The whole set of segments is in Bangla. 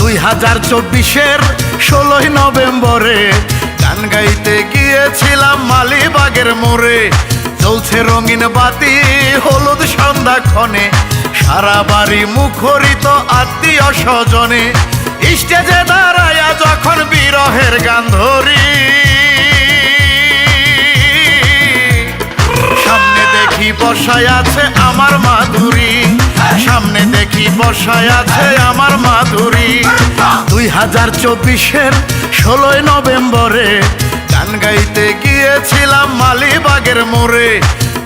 2024-এর 16 নভেম্বরে গান গাইতে গিয়েছিলাম মালিবাগের মোড়ে। চলছে রঙিন বাতি হলুদ সন্ধ্যাক্ষণে, সারা বাড়ি মুখরিত আত্মীয় স্বজনে। স্টেজে দাঁড়াইয়া যখন বিরহের গান ধরি, সামনে দেখি বসায় আছে আমার মাধুরী, সামনে দেখি বসায় আছে আমার মাধুরী। 2024-এর 16 নভেম্বরে গান গাইতে গিয়েছিলাম মালিবাগের মোড়ে।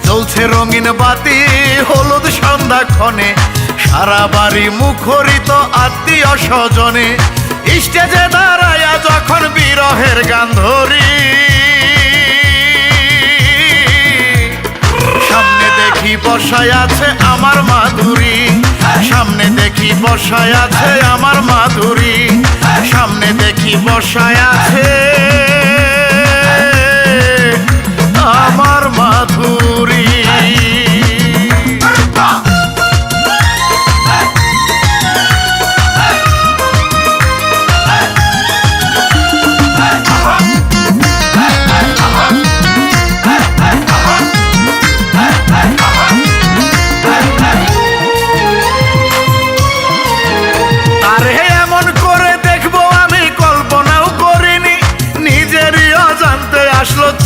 চলছে রঙিন বাতি হলুদ সন্ধ্যাক্ষণে, সারা বাড়ি মুখরিত আত্মীয় স্বজনে। স্টেজে দাঁড়াইয়া যখন বিরহের গান ধরি, সামনে দেখি বসায় আছে আমার মাধুরী, সামনে দেখি বসায় আছে আমার মাধুরী, সামনে দেখি বসায় আছে আমার মাধুরী।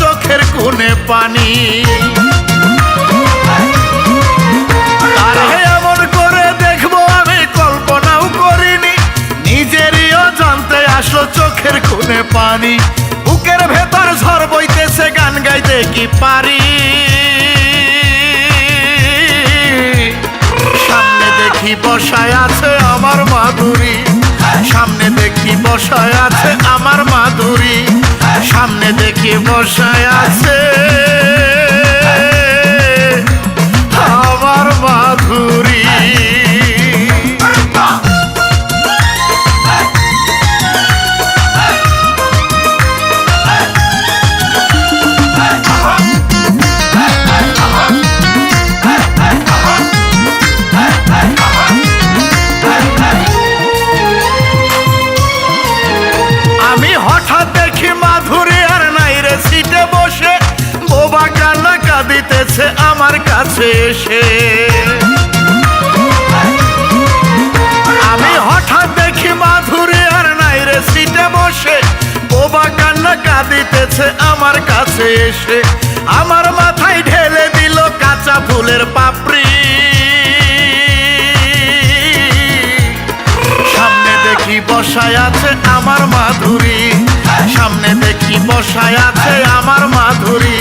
চোখের কোণে পানি, আরে এমন করে দেখবো আমি কল্পনাও করিনি। নিজেরই অজান্তে আসলো চোখের কোণে পানি, বুকের ভেতর ঝড় বইতেছে, গান গাইতে কি পারি। সামনে দেখি বসায় আছে আমার মাধুরী, সামনে দেখি বসায় আছে আমার মাধুরী, সামনে দেখি বসায় আছে আমার মাধুরী। আমি হঠাৎ দেখি মাধুরী আর নাই রে সিটে বসে, বোবা কান্না কাঁদিতেছে আমার কাছে এসে। আমি হঠাৎ দেখি মাধুরী আর নাই রে সিটে বসে, বোবা কান্না কাঁদিতেছে আমার কাছে এসে। আমার মাথায় ঢেলে দিল কাঁচা ফুলের পাপড়ি, সামনে দেখি বসায় আছে আমার মাধুরী, সামনে দেখি বসায় আছে আমার মাধুরী,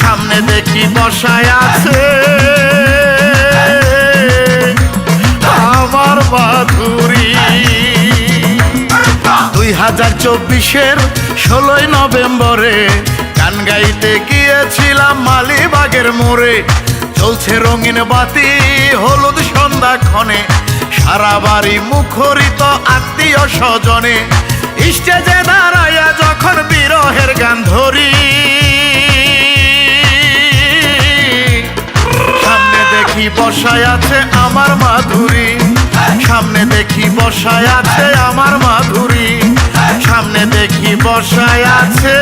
সামনে দেখি বসায় আছে আমার মাধুরী। 2024-এর 16 নভেম্বরে গান গাইতে গিয়েছিলাম মালিবাগের মোড়ে। চলছে রঙিন বাতি হলুদ সন্ধ্যাক্ষণে, সারা বাড়ি মুখরিত আত্মীয় স্বজনে। স্টেজে দাঁড়াইয়া যখন বিরহের গান ধরি, সামনে দেখি বসায় আছে আমার মাধুরী, সামনে দেখি বসায় আছে আমার মাধুরী, সামনে দেখি বসায় আছে